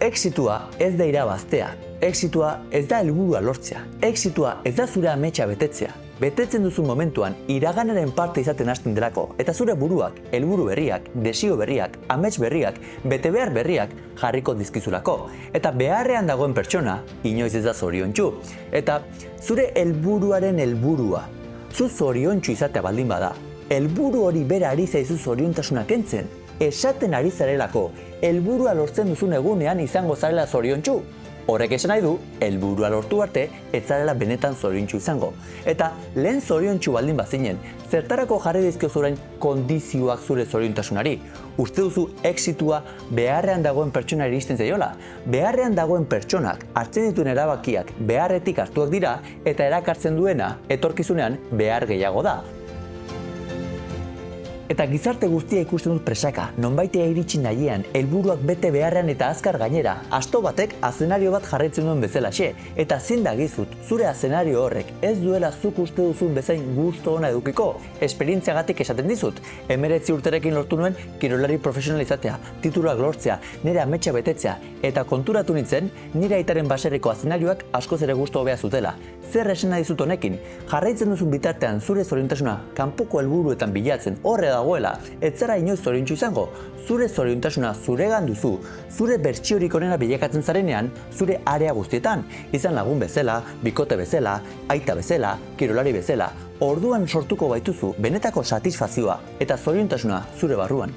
Exitua ez da irabaztea, exitua ez da helburua lortzea, exitua ez da zure ametsa betetzea. Betetzen duzu momentuan iraganaren parte izaten hasten delako eta zure buruak, helburu berriak, desio berriak, amets berriak, betebehar berriak jarriko dizkizulako. Eta beharrean dagoen pertsona inoiz ez da zoriontsu. Eta zure helburuaren helburua, zu zoriontsu izatea baldin bada, helburu hori bera ari zaizu zoriontasuna kentzen, esaten ari zarelako, helburua lortzen duzun egunean izango zarela zoriontsu. Horrek esan nahi du, helburua lortu arte, ez zarela benetan zoriontsu izango. Eta lehen zoriontsu baldin bazinen, zertarako jarri dizkiozu orain kondizioak zure zoriontasunari. Uste duzu exitua beharrean dagoen pertsona iristen zaiola. Beharrean dagoen pertsonak hartzen dituen erabakiak beharretik hartuak dira eta erakartzen duena etorkizunean behar gehiago da. Eta gizarte guztia ikusten dut presaka, nonbaitea iritsi nahiean, helburuak bete beharrean eta azkar gainera, asto batek azenario bat jarraitzen duen bezalaxe, eta zin dagizut, zure azenario horrek ez duela zuk uste duzun bezain gustu ona edukiko. Esperientziagatik esaten dizut, 19 urterekin lortu nuen kirolari profesional izatea, tituluak lortzea, nire ametsa betetzea, eta konturatu nintzen, nire aitaren baserriko azenarioak askoz ere gustu hobea zutela. Zer esan nahi dizut honekin? Jarraitzen duzun bitartean zure zoriontasuna kanpoko helburuetan bilatzen horre dagoela, ez zara inoiz zoriontsu izango. Zure zoriontasuna zuregan duzu, zure bertsiorik onena bilakatzen zarenean, zure area guztietan, izan lagun bezala, bikote bezala, aita bezala, kirolari bezala, orduan sortuko baituzu benetako satisfazioa eta zoriontasuna zure barruan.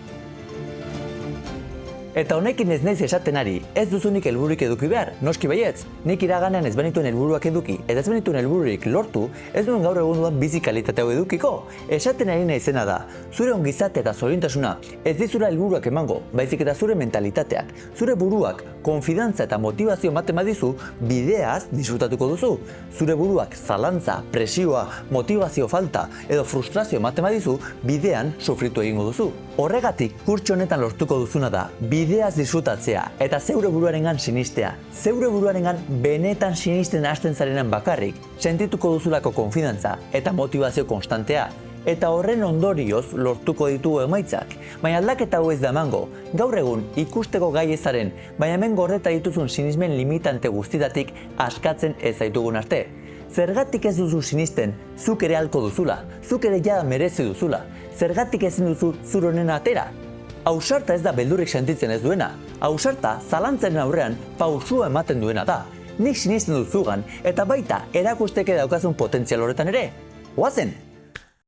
Eta honekin ez naiz esaten ari, ez duzunik helbururik eduki behar, noski baietz. Nik iraganean ez benituen helburuak eduki, eta ez benituen helbururik lortu, ez duen gaur egun dudan bizi kalitatea edukiko. Esaten ari naizena da, zure ongizate eta zoriontasuna ez dizula helburuak emango, baizik eta zure mentalitateak, zure buruak, konfidantza eta motivazio ematen badizu, bideaz disfrutatuko duzu. Zure buruak zalantza, presioa, motivazio falta edo frustrazio ematen badizu, bidean sufritu egingo duzu. Horregatik, kurtso honetan lortuko duzuna da, bideaz disfrutatzea eta zeure buruarengan sinistea. Zeure buruarengan benetan sinisten hasten zarenan bakarrik, sentituko duzulako konfidantza eta motivazio konstantea. Eta horren ondorioz lortuko ditugu emaitzak. Baina aldaketa hau ez da emango. Gaur egun ikusteko gai ezaren, baina hemen gordeta dituzun sinismen limitante guztietatik askatzen ez zaitugun arte. Zergatik ez duzu sinisten, zuk ere halko duzula, zuk ere jada merezi duzula. Zergatik ezin duzu zur honena atera. Ausarta ez da beldurrik sentitzen ez duena. Ausarta zalantzaren aurrean pausua ematen duena da. Nik sinisten duzugan eta baita erakusteke daukazun potentzial horretan ere. Goazen!